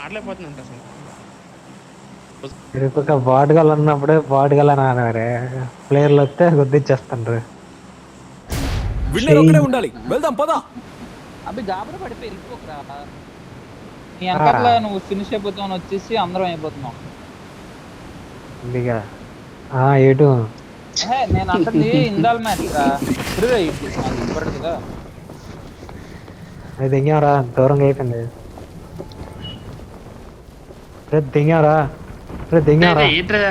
ఆడలేకపోతుందంట అసలు. ఒక బాటుగాలు ఉన్నప్పుడే బాటుగాల నానరే ప్లేయర్లు వస్తే గుర్తిచ్చేస్తుండ్రు. విన్నర్ ఒకడే ఉండాలి, వెళ్దాం పదా. అవి గాబరా పడిపోయి వెళ్ళిపోకరా. నీ వెనకాల నువ్వు ఫినిష్ అయిపోతావు వచ్చేసి అందరం అయిపోతున్నాం. ఏటు నేను అంటది ఇందాల మ్యాచ్ రా. ఇప్పుడు నాకు ఇంపడు కదా. అది దిగారా దూరంగా అయిపోయింది. దిగారా దిగారా ఏంట్రా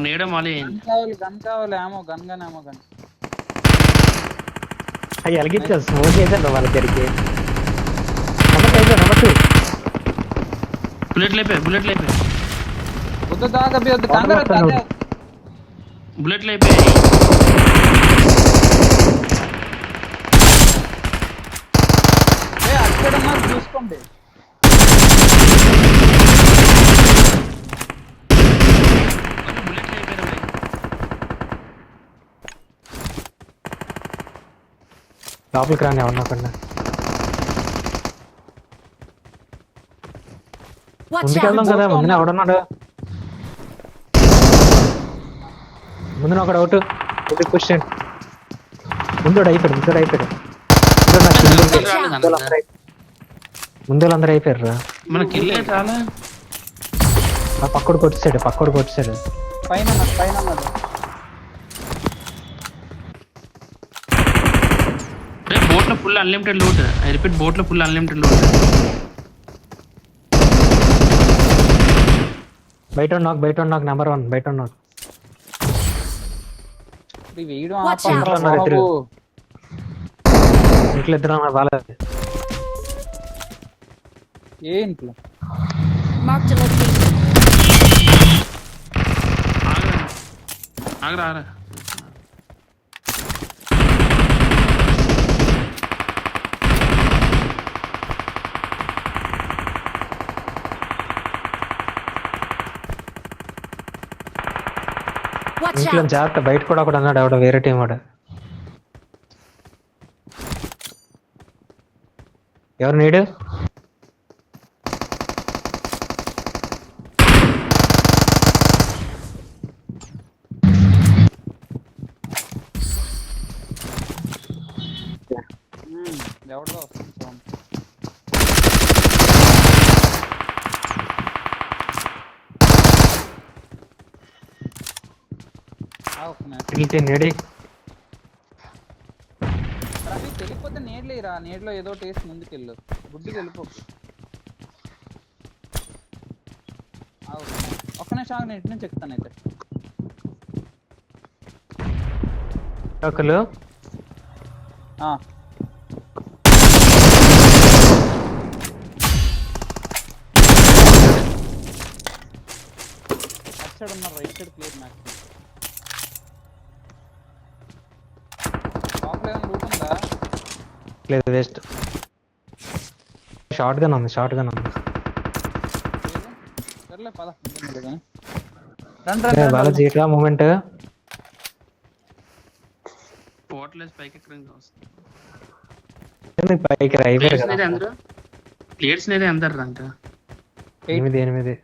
నేడ మాలి గన్ కావాలి ఏమో గన్ అవి ఎలగిచ్చారు స్మోక్ చేశాను వాళ్ళ దగ్గరికి. బుల్లెట్ లేపే వద్దు దాకా వద్దు కంగారు బుల్లెట్ లేపే. అక్కడ చూసుకోండి. లోపలికి రాని ఎవరన్నా కన్నా ముందుకెళ్దాం కదా. ముందున ఎవడన్నాడు? ముందున ఒకడు అవుట్ క్వశ్చన్ ముందు అయిపోయాడు. ముందు అందరూ అయిపోయారు. పక్కడు కొట్టేసాడు. పైన బోట్లో full unlimited loot. I repeat, బోట్లో ఫుల్ అన్లిమిటెడ్ లూట్. బయట నాక్ నెంబర్ 1 బయట నాక్. ఇంట్లో ఇద్దరు బాలేదు. ఏ ఇంట్లో ఆగరా ఇంట్లో జాగ్రత్త. బయట కూడా ఒకడు అన్నాడు ఎవడో వేరే టీం వాడు. ఎవరు నీడు? ఎవడో వస్తుంది. తెలియకపోతే నేడ్లేరా. నేడ్లో ఏదో టేస్ట్ ముందుకెళ్ళు. గుడ్డికి వెళ్ళిపోకు. ఒక్క నిమిషం ఆగు, నేను ఇటు నుంచి ఎక్కుతాను. అయితే సైడ్ ఉన్నారు, right side clear. Max top level loot ఉందా? లేదు, వేస్ట్. షార్ట్ గన్ ఉంది. సర్లే పద. బాలాజీ ఇట్లా మూమెంట్ పోర్ట్లెస్ పైకి ఎక్కడానికి వస్తుంది. పైకి రైవర్ కదా. అందరూ ప్లేయర్స్ నేనే అందరు రంక 8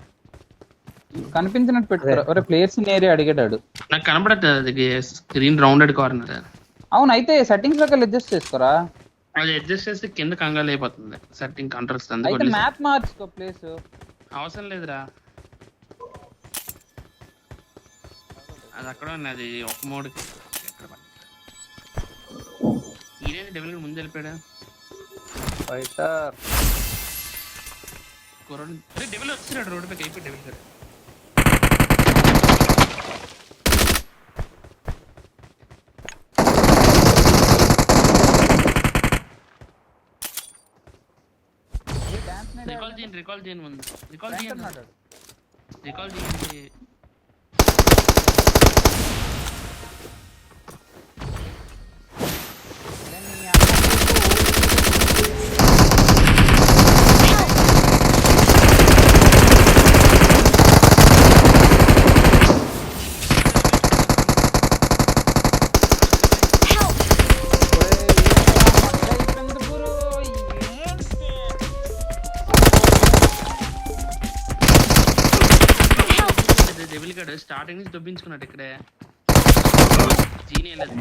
కనిపించినట్టు పెట్టుకోరా. ఒరే ప్లేయర్స్ ఏరియా అడిగాడు. నాకు కనపడట్లేదు స్క్రీన్ రౌండెడ్ కార్నర్. అవును, అయితే సెట్టింగ్స్ లోకి అడ్జస్ట్ చేసుకోరా. అది అడ్జస్ట్ చేస్తే కింద కంగారు అయిపోతుంది సెట్టింగ్ కంట్రోల్స్. అయితే మ్యాప్ మార్చుకో. ప్లేస్ అవసరం లేదురా, అది అక్కడ ఉన్నది ఒక మోడ్కి. ఈయన డెవల్ ముందు వెళ్ళిపోయాడా? ఫైటర్ డెవల్ వచ్చినాడు రోడ్డు పైకి. అయిపోయి డెవల్ గారు డాన్స్ రికాల్ చేయండి ముందు. రికాల్ చేయండి. అన్నాడు. రికాల్ చేయండి. డెవిల్ గడ్ స్టార్టింగ్ నుంచి దొబ్బించుకున్నాడు ఇక్కడే. జీనియస్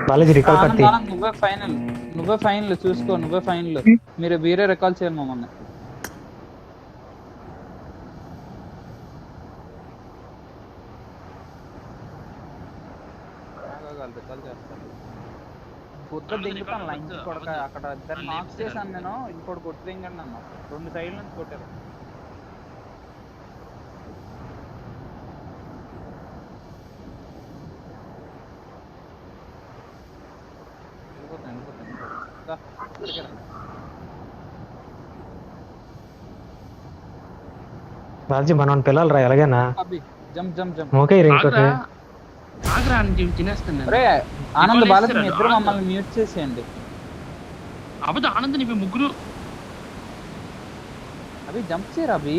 బాలాజీ రికాల్ కట్టి నువ్వే ఫైనల్ చూసుకో. నువ్వే ఫైనల్. మీరు వేరే రికాల్ చేయాలి మమ్మల్ని. రికాల్ చేస్తాను. పొద్దు దింగుతాను లైన్స్ కొడక. అక్కడ ఇద్దరు నాక్స్ చేశాను నేను. ఇంకోటి కొట్టి దింగండి అన్న. 2 సైడ్ల నుంచి కొట్టారు. బాలాజీ మనం పిల్లలు రా ఎలాగైనా ఓకే ఇంకోటి ఆగ్రా అని తినేస్తాను. అరే ఆనంద్ బాలాజీ మీ ఇద్దరు మమ్మల్ని మ్యూట్ చేసేయండి. అబద్ధ ఆనంద్ నీ ముగ్గురు అవి జంప్ చేయరు. అవి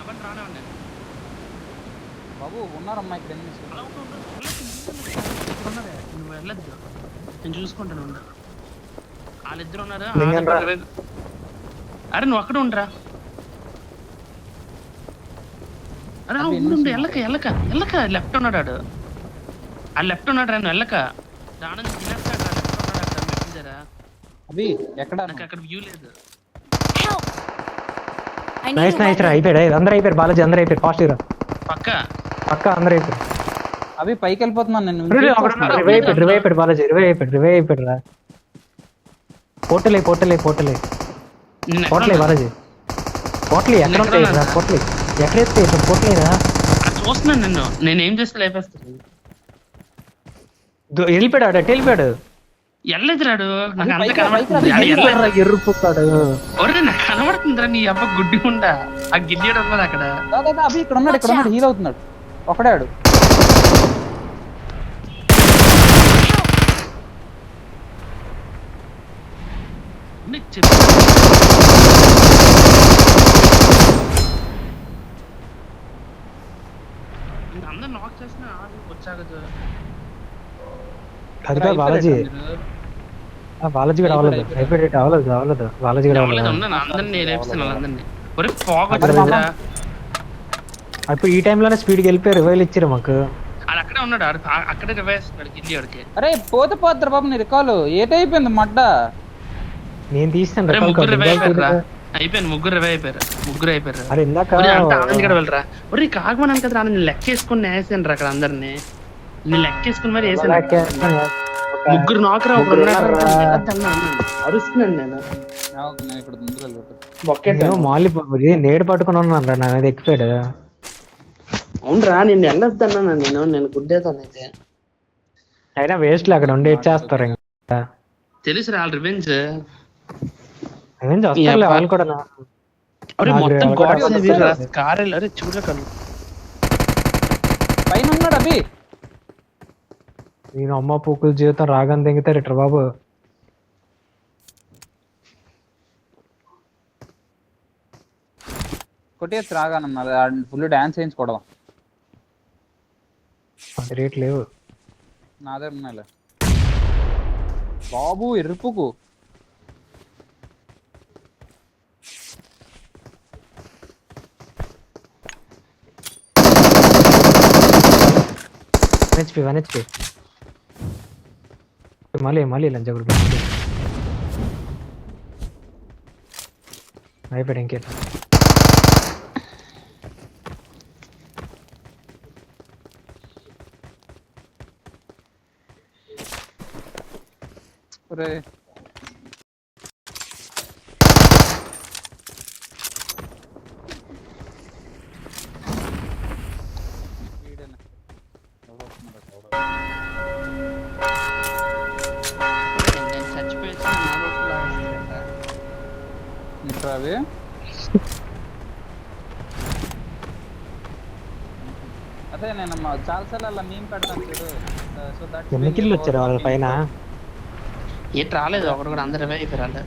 ఎవరు రానివ్వండి బాబు ఉన్నారమ్మా ఇక్కడ. నువ్వు వెళ్ళొద్దు, నేను చూసుకుంటాను. వాళ్ళిద్దరు ఉన్నారా? అరే నువ్వు అక్కడ ఉండరా. అరే ఉండు ఎల్లక ఎల్లక ఎల్లక లెఫ్ట్ ఉన్నాడు ఆడు. ఆ లెఫ్ట్ ఉన్నాడు రా. నువ్వు వెళ్ళక దాని తినేస్తాడు. అవి ఎక్కడ? నాకు అక్కడ వ్యూ లేదు. నైస్ నైస్ రా. అయిపోయాడు. అందరూ అయిపోయారు బాలాజీ. అందరూ అయిపోయారు. ఫాస్ట్ రా. పక్క పక్క అందరూ అయిపోయారు. అవి పైకి వెళ్ళిపోతున్నాను నేను. రివైవ్ అయిపోయాడు బాలాజీ. రివైవ్ అయిపోయాడు రా. పోర్టలే బాలాజీ. పోర్టలే ఎక్కడ ఉంటాయి రా? పోర్టలే ఎక్కడైతే పోర్టలేనా? చూస్తున్నాను నేనేం చేస్తే లేపేస్తాను. వెళ్ళిపోయాడు. వెళ్ళిపోయాడు. వెళ్ళదురాడు. నాకు అంత ఎర్రుపుతాడు. ఒరే నాకు కనబడుతుందిరా నీ అబ్బా గుడ్డి ఉండా. ఆ గిల్లియడం ఉన్నది అక్కడ. అవి ఇక్కడ ఉన్నాడు హీల్ అవుతున్నాడు ఒకడాడు. అందరు నాక్ చేసిన వచ్చాక అది బాలాజీ. బాలాజీ కూడా అవ్వలేదు. అయిపోయాడు. అవ్వలేదు బాలాజీ కూడా అవ్వలేదు. అందరినీ లేపిస్తున్నాను అందరినీ. ఒరే ఫాగ్ వచ్చిందిరా. అప్పుడు ఈ టైంలోనే స్పీడ్కి వెళ్ళిపోయి రివైల్ ఇచ్చారు మాకు. అది అక్కడే ఉన్నాడు. అక్కడే రివైస్ గిల్లి ఆడికి. అరే పోతారు బాబు నీ రికాల్ ఏటైపోయింది మడ్డ. నేను తీస్తాను. అయిపోయింది. ముగ్గురు రివైవ్ అయిపోయారు. అరే ఇందాక ఆనంద్ కూడా వెళ్ళరా. ఒరే కాగమని కదా నేను లెక్కేసుకుని వేసాను అక్కడ అందరినీ. నేను లెక్కేసుకుని మరి వేసాను. ముగ్గురు నాకరా అరుస్తున్నాను నేను. మాలి నేడు పట్టుకుని ఉన్నాను రా. నా మీద ఎక్కిపోయాడు. అవునరా నేను వెళ్ళొద్దన్నా. నేను గుడ్డేతాను అయితే. అయినా వేస్ట్ అక్కడ ఉండి ఇచ్చేస్తారు. ఇంకా తెలుసురా వాళ్ళ రివెంజ్ వాళ్ళు కూడా. మొత్తం కార్ అరే చూడకను పైన ఉన్నాడు. అవి నేను అమ్మ పూకుల జీవితం రాగానే దింగుతారు ఇట్రా బాబు. కొట్టేసి రాగానమ్మా. ఫుల్ డాన్స్ చేయించుకోవడం. రేట్ లేవు నా దగ్గర ఉన్నాయిలే బాబు. ఎరుపుకు వన్ హెచ్పి మళ్ళీ లంచగుడు అయిపోయాడు. ఇంకేట ఒరే రా అవి. అదే నేను చాలాసార్లు అలా మేము పెడతాను చూడు. సో దట్ ఎన్ని కిల్లు వచ్చారు వాళ్ళ పైన? ఏంటి రాలేదు ఒకటి కూడా, అందరు రివైవ్ అయిపోయారు.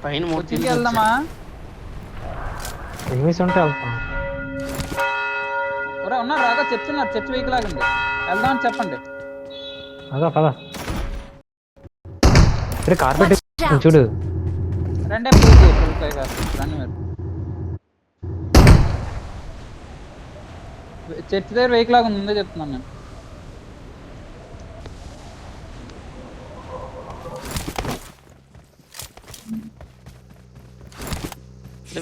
పైన వచ్చింది వెళ్దామా? ఎనిమిస్ ఉంటే వెళ్తాం. ఒరే ఉన్నారు రాగా, చెప్తున్నారు చర్చ్ వెహికల్ ఆగింది, వెళ్దామని చెప్పండి. అదా పద. కార్పెట్ చూడు. రెండే రండి మీరు. చర్చ్ దగ్గర వెహికల్ ఆగింది, ముందే చెప్తున్నాను నేను.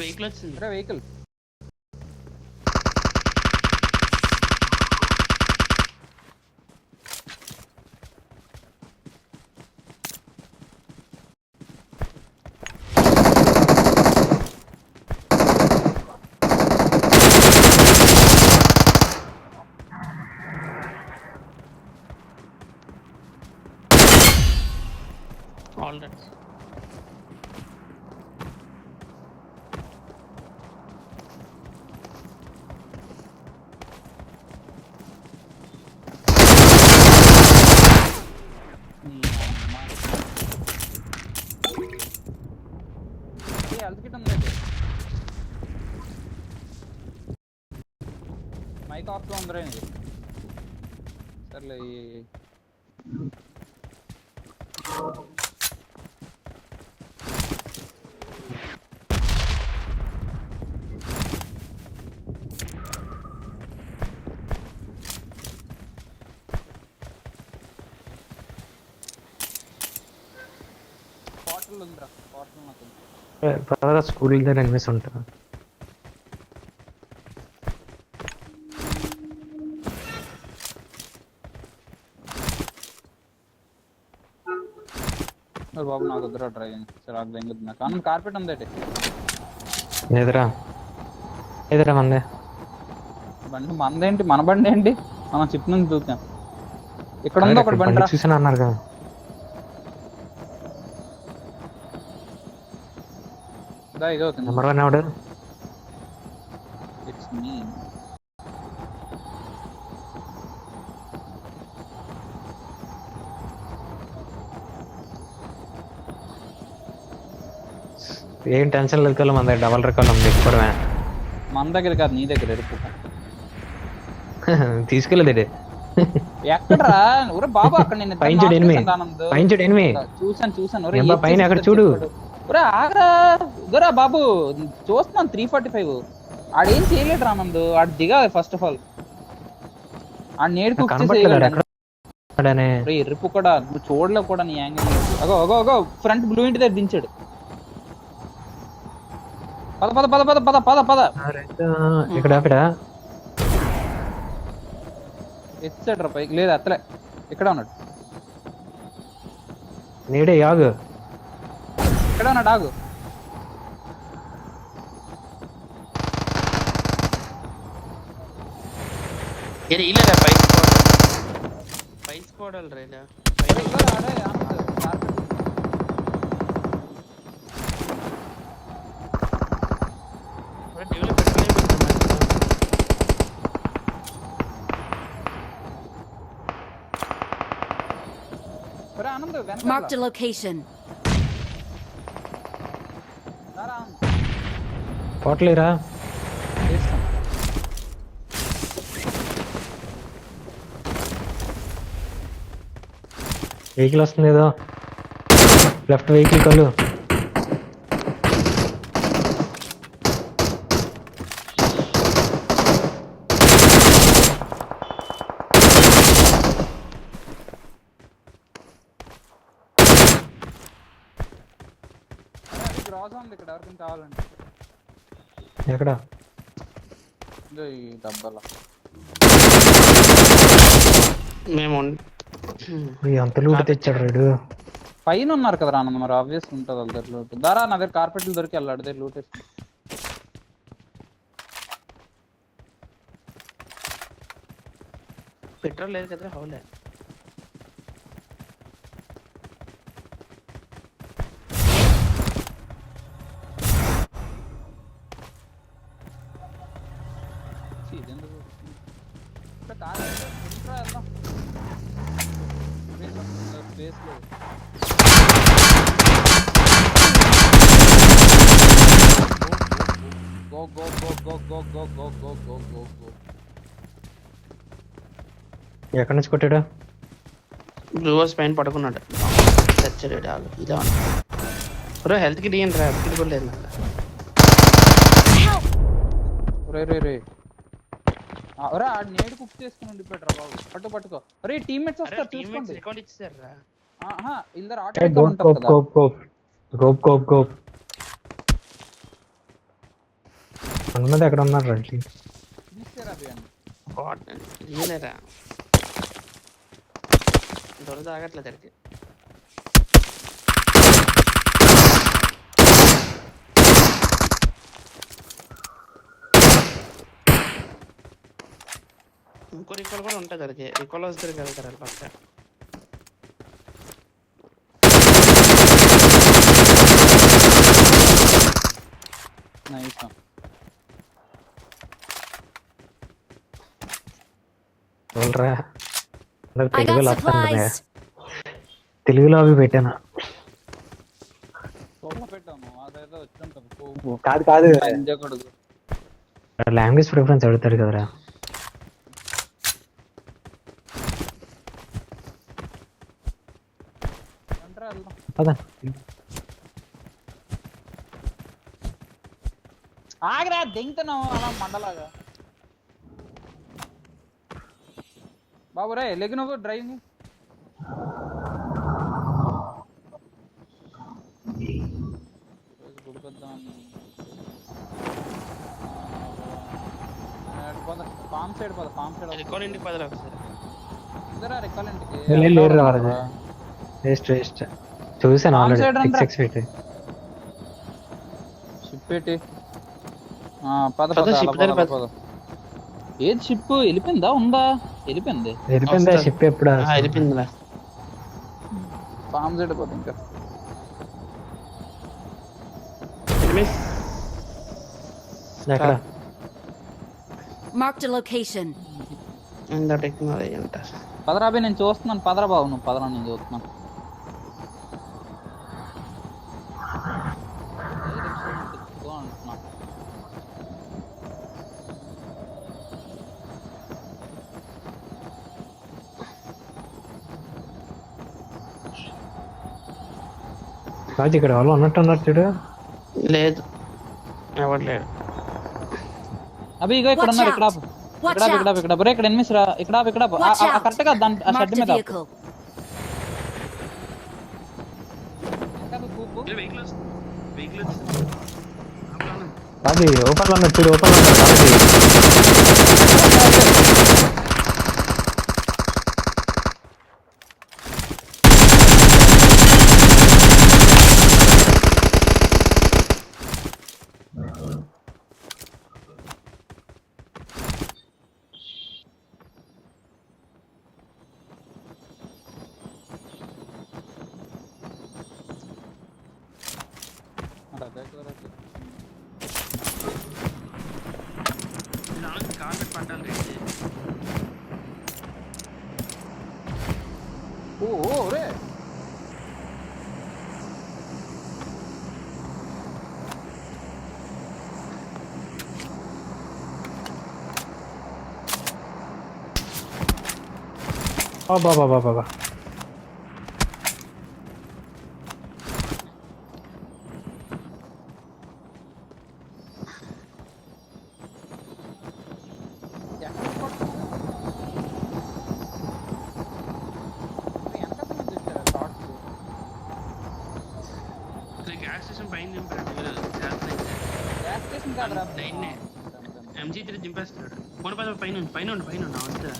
వెహికల్ వచ్చింది. వెహికల్ ఆల్రెడీ మైక్ ఆఫ్ లో ఉందరే ఇది. సర్లే పోర్టల్ ఉందిరా, పోర్టల్ నాకు స్కూల్ దగ్గర ఎనిమిస్ ఉంటారు. బాబు నాకు వద్దురా డ్రైవింగ్, చిరాకు బెంగుద్ది నాకు. అన్న కార్పెట్ ఉందేటి ఎదురా ఎదురా మందే బండి, మందేంటి మన బండి ఏంటి, మనం చిప్ నుంచి చూసాం. ఇక్కడ ఉంది ఒకటి బండి, చూసాను అన్నారు కదా. ఇదో నెంబర్ 1 ఎవడు? It's me. ఏం టెన్షన్ లేదు కదా, మన దగ్గర డబల్ రికాల్ ఉంది. ఎక్కడమే మన దగ్గర కాదు, నీ దగ్గర ఎరుపు తీసుకెళ్ళలేదు. ఎక్కడరా ఒరే బాబు, అక్కడ నేను చూసాను. పైన అక్కడ చూడు. ఒరే ఆగరా ఇదరా బాబు, చూస్తున్నాను 345. ఆడేం చేయలేడు రానందు, ఆడు దిగాలి ఫస్ట్ ఆఫ్ ఆల్. ఆడు నేడు ఎరుపు కూడా నువ్వు చూడలేవు కూడా నీ యాంగిల్. అగో అగో అగో ఫ్రంట్ బ్లూ ఇంటి దగ్గర దించాడు. పద పద పద పద పద పద పద. ఇక్కడ ఎత్తాడు రా పైకి, లేదు అత్తలే, ఇక్కడ ఉన్నాడు. నీడే ఆగు, ఇక్కడ ఉన్నాడు, ఆగు. Marked a location. పోట్లేరా? వెహికల్ వస్తుంది ఏదో, లెఫ్ట్ వెహికల్ కళ్ళు. ఇక్కడ ఎవరికి కావాలండి, ఎక్కడ ఈ డబ్బాలో మేము అంత లూట్ తెచ్చాడు రేడు. పైన ఉన్నారు కదా ఆనంద్, మరి ఆబ్వియస్ ఉంటుంది వాళ్ళ దగ్గర లూట్. దారా నా దగ్గర కార్పెట్లు దొరికి వెళ్ళాడు దగ్గర లూట్ వేసి. పెట్రోల్ లేదు కదా, హౌలే ఇప్పుడు కాదు ఎంట్రా వెళ్దాం స్పేస్ లేదు go go go go go go go go go go go ఎక్కడి నుంచి కొట్టాడు? బ్లూ హౌస్ పైన పడుకున్నాడు. చచ్చాడు వాళ్ళు ఇదా బ్రో. హెల్త్ కి డిఎన్ రా, హెల్త్ కూడా లేదు నాకు. రే రే రే ఒరే ఆ నేడు కుక్ చేసుకుని ఉండిపోయాడు బాబు. పట్టుకో అరే టీమ్మేట్స్ వస్తారు చూసుకోండి. అకౌంట్ ఇచ్చారు రా. ఆహా ఇల్దర్ ఆటో గోప్ ఉంటుంది గోప్ కదా. గోప్ గోప్ గోప్ గోప్ అన్నది ఎక్కడ ఉన్నారు రండి. తీసేరా బియాన్ ఇదేనేరా దొర తాగట్లేదు అడిగి. ఇంకో రికాల్ కూడా ఉంటుంది అడిగి. రికాల్ వస్తే వెళ్తారు అది పక్క. నైస్ చూడరా అందరు I తెలుగులో got వస్తాను కదా, supplies. తెలుగులో అవి పెట్టాను. సోలో పెట్టాము అదేదో వచ్చి ఉంటుంది. కాదు కాదు ఎంజాయ్ కొడదు లాంగ్వేజ్ ప్రిఫరెన్స్ అడుగుతాడు కదరా. ఎంట్రా వెళ్దాం. అదా ఆగరా దింగుతున్నావు అలా మండలాగా. బాబు రే లెగ్ నువ్వు డ్రైవింగ్ ఫామ్ సైడ్ పద. ఫామ్ సైడ్ రికాల్ ఇంటికి పదరా ఒకసారి. ఇద్దరా రికాలెంట్కి లేరు రావాలి. వేస్ట్ వేస్ట్ చూసాను Farm ఆల్రెడీ. side రండ్రా. 6 feet షిప్ పెట్టి పద పద, పద ship అలా దగ్గర పద, పద. పద. ఏది షిప్ వెళ్ళిపోయిందా ఉందా? వెళ్ళిపోయింది. వెళ్ళిపోయిందా వస్తా. షిప్ ఎప్పుడు? అయిపోయిందిరా. ఫామ్ సైడ్ పోతుంది ఇంకా. ఎక్కడ? Marked a location. ఇంత టెక్నాలజీ అంటారు. పదరాబే నేను చూస్తున్నాను. పదరా బాబు నువ్వు పదరా నేను చూస్తున్నాను. అంటున్నా కాదు ఇక్కడ వాళ్ళు ఉన్నట్టు ఉన్నారు చూడు. లేదు ఎవరు లేడు. అవి ఇగో ఇక్కడ ఉన్నారు. ఇక్కడ ఆపు. ఇక్కడ ఆపు, ఇక్కడ ఆపు, ఇక్కడ బ్రేక్ ఎనిమిస్ రా. ఇక్కడ ఆపు, ఇక్కడ ఆపు. Watch out. కరెక్ట్ గా దాని ఆ షెడ్ Marked a మీద ఆపు. vehicle. ఇంకా కూపు. అది ఓపెన్ లో ఉన్నది చూడు. ఓపెన్ లో ఉన్నది వాళ్ళది. ఓ ఓ రే బాబా బాబా బాబా గ్యాస్ స్టేషన్ పైన MG3 దింపేస్తున్నాడు. పోనీ పద, పైన పైన పైన వస్తా.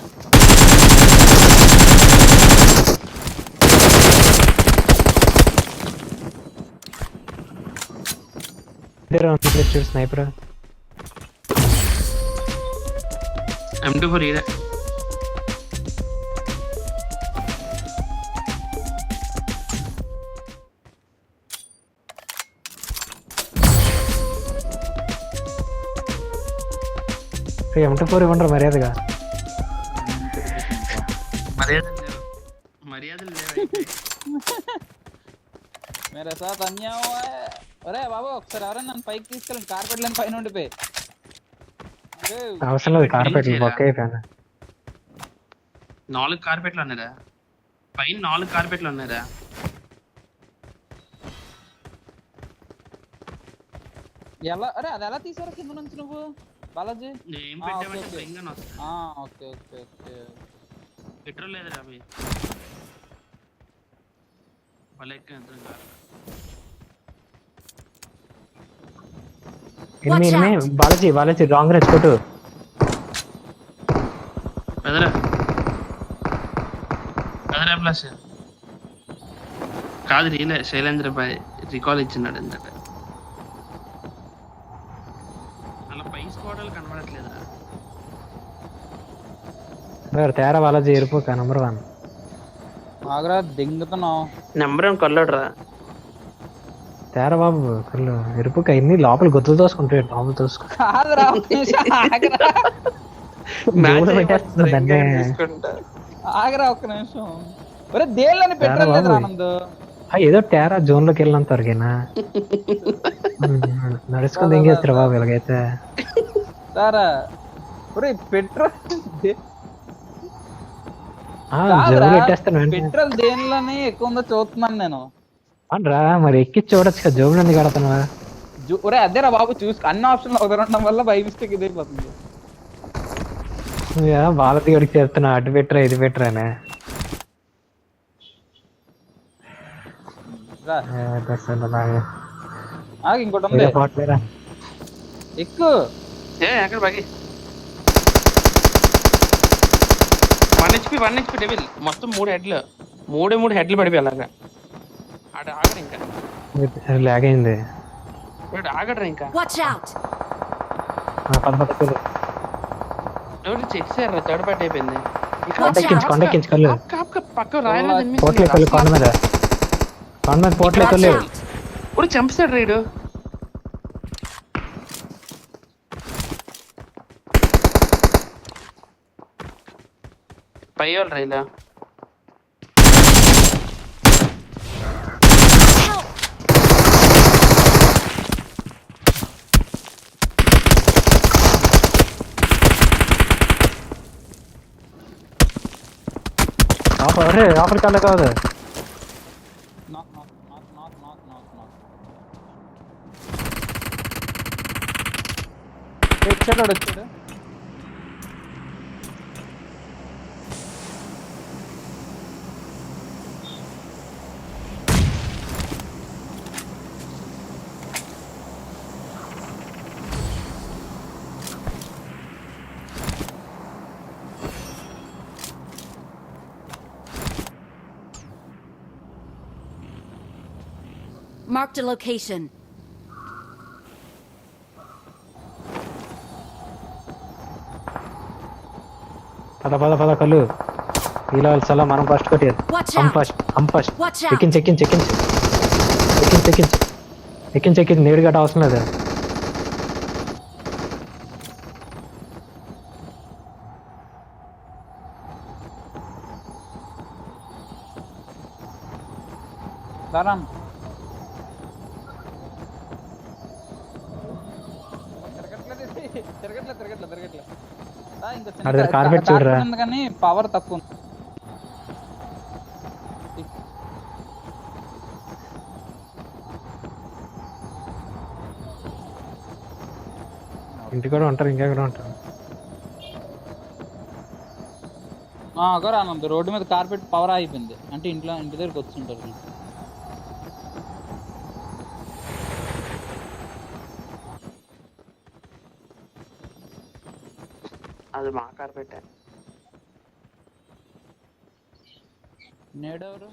చూడు స్నైపర్. M24 ఇదే. M24 ఇవ్వండి మర్యాదగా. మర్యాదలు లేవు. మేరే సాత్ అన్యాయం ఒరే బాబు ఒకసారి ఎవరైనా నన్ను పైకి తీసుకెళ్ళండి, కార్పెట్ లేని పైన ఉండిపోయి. అవసరం లేదు, కార్పెట్ బొక్క అయిపోయాను. 4 కార్పెట్లు ఉన్నారా పైన? 4 కార్పెట్లు ఉన్నారా? ఎలా అరే అది ఎలా తీసారా కింద నుంచి నువ్వు బాలాజీ? ఏం పెట్టామంటే భయంగా వస్తుంది. Okay okay okay. పెట్రోల్ లేదురా అవి వాళ్ళ ఎక్క ఎంత బాలాజీ బాలాజీ రాంగ్ రేజ్ కొట్టు. పెదరా పెదరా ప్లస్ కాదు రీలే శైలేంద్ర బాయ్ రికాల్ ఇచ్చినాడు ఎందుకంటే అలా పై స్క్వాడ్లు కనబడట్లేదురా. తేరా బాలాజీ ఎరుపు నెంబర్ 1 ఆగ్రా దింగుతున్నావు. నెంబర్ 1 కల్లోడ్రా తేరా బాబు కళ్ళు ఎరుపు అన్ని లోపల గొత్తులు తోసుకుంటాడు. లోపల తోసుకుంటా కాదురా ఒక్క నిమిషం ఆగరా. ఆగరా ఒక్క నిమిషం. ఒరే దేళ్ళని పెట్రోల్ లేదు ఆనంద్. ఏదో టేరా జోన్ లోకి వెళ్ళినంత వరకేనా నడుచుకుని ఏం చేస్తారు బాబు ఇలాగైతే. సారా ఒరే పెట్రోల్ పెట్రోల్ దేనిలోనే ఎక్కువ ఉందో చూస్తున్నాను నేను. రా మరి ఎక్కి చూడొచ్చు కదా, జోబులు ఎందుకు కడతావా? ఒరే అదేరా బాబు చూసు అన్ని ఆప్షన్లు కుదరడం వల్ల బై మిస్టేక్ ఇదైపోతుంది. బాలతి గడికి చేస్తున్నా అటు పెట్టరా ఇది పెట్టరానే. ఇంకోటి ఉంది ఎక్కువ ఎక్కడ బాగి 1 HP డెవిల్ మొత్తం 3 హెడ్లు 3 హెడ్లు పడిపోయి అలాగా. ఆడ ఆగడు ఇంకా లాగ్ అయింది. ఆగడరా ఇంకా ఎవరు చెక్ చేయరా? థర్డ్ పార్టీ అయిపోయింది. కొండెక్కించుకోలేదు పక్క రాయలు కొండ మీద పోట్లేదు. ఇప్పుడు చంపేశాడు రైడు. పై వాళ్ళు రైలా ఆఫర్ కళ్ళ కాదు. వచ్చాడు Marked a location. పద కళ్ళు ఇలా చాలా మనం ఫస్ట్ కొట్టేది. ఎక్కించి నీడు గట్ట అవసరం లేదు. కార్పెట్ చూడరా కానీ పవర్ తక్కువ. ఇంటి కూడా ఉంటారు, ఇంకెక్కడ ఉంటారు. ఆనంద్ రోడ్డు మీద కార్పెట్ పవర్ అయిపోయింది అంటే ఇంటి దగ్గరకు వచ్చింటారు. అది మా కార్పెట్. నేడెవరు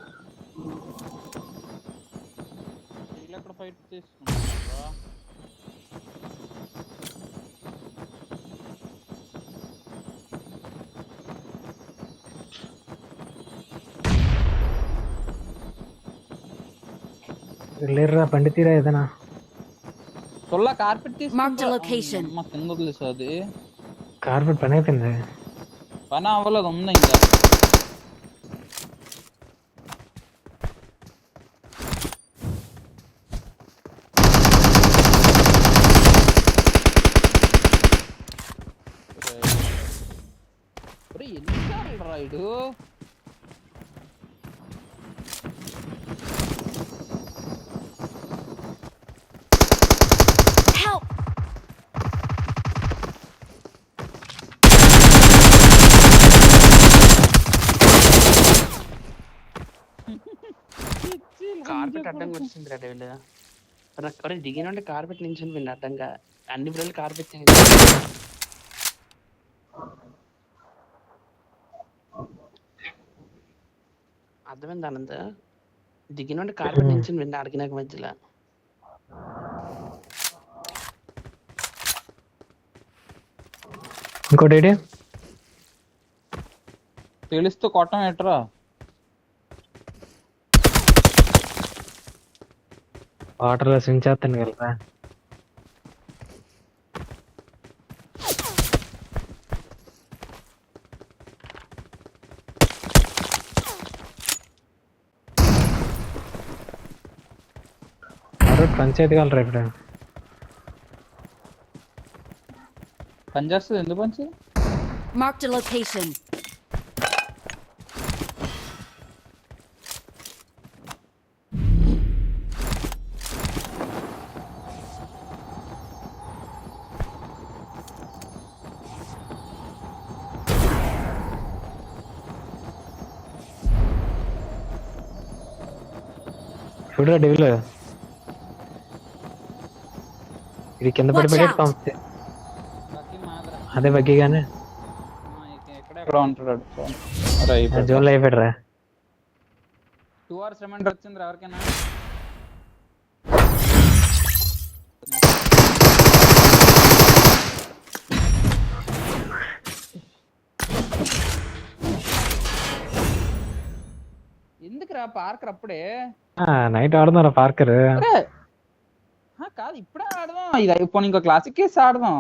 ఎక్కడ ఫైట్ చేసుకుంటారా? లేరురా బండి తీరా ఏదైనా కార్పెట్ Marked a location. మాకు కింద వదిలేసా అది కార్పెట్ పని అయిపోయింది. పని అవ్వలేదు, ఉంది ఇంకా ఒరేయ్ ఎన్నిసార్లు రా ఇడు Help! కార్పెట్ అడ్డంగా వచ్చింది రా వీళ్ళు. అరే దిగిన కార్పెట్ నించుని పోయింది అడ్డంగా. అన్ని పిల్లలు కార్పెట్ అర్థమైంది ఆనంద్. దిగిన కార్పెట్ నించుని పోయింది అడిగినాక మధ్యలో. ఇంకోటి ఏంటి? తెలుస్తూ కొట్టం ఎట్రా వాటర్ లో స్విమ్ చేస్తాను కదా. పంచాయతీ కలరా ఇప్పుడు? పని చేస్తుంది ఎందుకు పంచి Marked a location. చూడరా డెవిల్ ఇది కింద Watch పడిపోయి out. పంపితే బాకీ మాదరా అదే బగ్గిగానే ఎక్కడ ఉంటాడు జోన్లో అయిపోయాడురా. 2 hours రిమైండర్ వచ్చింది ఎవరికైనా ఎందుకురా పార్కర్ అప్పుడే నైట్ ఆడుతున్నారు పార్కర్. కాదు ఇప్పుడే ఆడదాం ఇది అయిపోయి ఇంకో క్లాసిక్ కేసి ఆడదాం